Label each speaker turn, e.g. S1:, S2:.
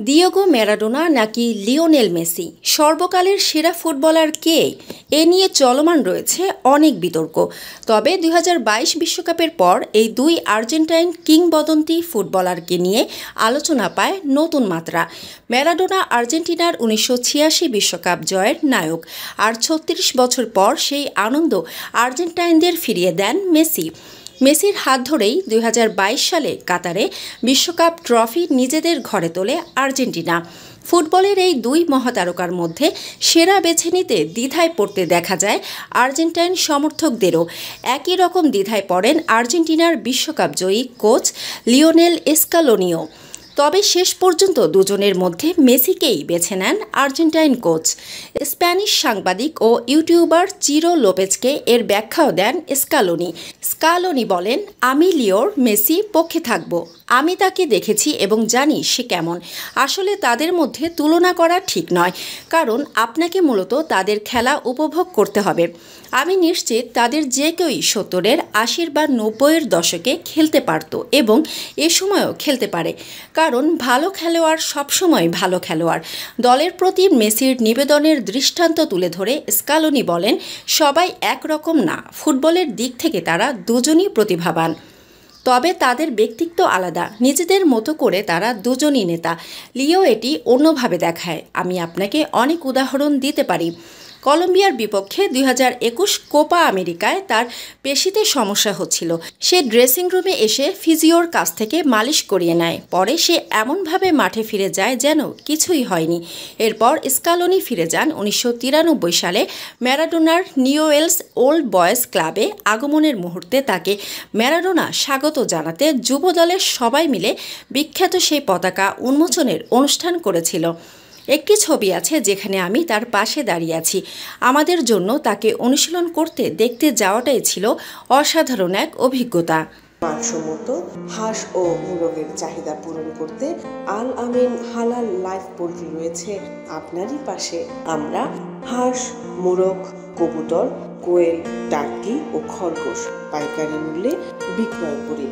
S1: Diego Maradona নাকি Lionel Messi সর্বকালের সেরা ফুটবলার কে? এ নিয়ে চলমান রয়েছে অনেক বিতর্ক। তবে ২০২২ বিশ্বকাপের পর এই দুই আর্জেন্টাইন কিংবদন্তি ফুটবলারকে নিয়ে আলোচনা পায় নতুন মাত্রা। ম্যারাডোনা আর্জেন্টিনার ১৯৮৬ বিশ্বকাপ জয়ের নায়ক, আর ৩৬ বছর পর সেই আনন্দ আর্জেন্টাইনদের ফিরিয়ে দেন মেসি। মেসির হাত ধরেই ২০২২ সালে কাতারে বিশ্বকাপ ট্রফি নিজেদের ঘরে তোলে আর্জেন্টিনা। ফুটবলের এই দুই মহাতারকার মধ্যে সেরা বেছে নিতে দ্বিধায় পড়তে দেখা যায় আর্জেন্টাইন সমর্থকদেরও। একই রকম দ্বিধায় পড়েন আর্জেন্টিনার বিশ্বকাপ জয়ী কোচ লিওনেল স্কালোনিও। তবে শেষ পর্যন্ত দুজনের মধ্যে মেসিকেই বেছে নেন আর্জেন্টাইন কোচ। স্প্যানিশ সাংবাদিক ও ইউটিউবার চিরো লোপেজকে এর ব্যাখ্যাও দেন স্কালোনি বলেন, আমি লিওর মেসি পক্ষে থাকব। আমি তাকে দেখেছি এবং জানি সে কেমন। আসলে তাদের মধ্যে তুলনা করা ঠিক নয়, কারণ আপনাকে মূলত তাদের খেলা উপভোগ করতে হবে। আমি নিশ্চিত তাদের যে কেউই ৭০-এর, ৮০-র বা ৯০-এর দশকে খেলতে পারত এবং এ সময়ও খেলতে পারে, কারণ ভালো খেলোয়াড় সবসময় ভালো খেলোয়াড়। দলের প্রতি মেসির নিবেদনের দৃষ্টান্ত তুলে ধরে স্কালোনি বলেন, সবাই একরকম না, ফুটবলের দিক থেকে তারা দুজনই প্রতিভাবান। তবে তাদের ব্যক্তিত্ব আলাদা, নিজেদের মতো করে তারা দুজনই নেতা। লিও এটি অন্যভাবে দেখায়। আমি আপনাকে অনেক উদাহরণ দিতে পারি। কলম্বিয়ার বিপক্ষে ২০২১ কোপা আমেরিকায় তার পেশিতে সমস্যা হচ্ছিল। সে ড্রেসিং রুমে এসে ফিজিওর কাছ থেকে মালিশ করিয়ে নেয়। পরে সে এমনভাবে মাঠে ফিরে যায় যেন কিছুই হয়নি। এরপর স্কালোনি ফিরে যান ১৯৯৩ সালে ম্যারাডোনার নিউওয়েলস ওল্ড বয়েজ ক্লাবে আগমনের মুহূর্তে তাকে ম্যারাডোনা স্বাগত জানাতে যুব দলের সবাই মিলে বিখ্যাত সেই পতাকা উন্মোচনের অনুষ্ঠান করেছিল। একটি ছবি আছে যেখানে আমি তার পাশে দাঁড়িয়ে আছি। আমাদের জন্য তাকে অনুশীলন করতে দেখতে যাওয়াটাই ছিল অসাধারণ এক অভিজ্ঞতা।
S2: মানসম্মত হাঁস ও মোরগের চাহিদা পূরণ করতে আল আমিন হালাল লাইফ পোল্ট্রি রয়েছে আপনারই পাশে। আমরা হাঁস, মোরগ, কবুতর, কোয়েল, টার্কি ও খরগোশ পাইকারি মূল্যে বিক্রয় করি।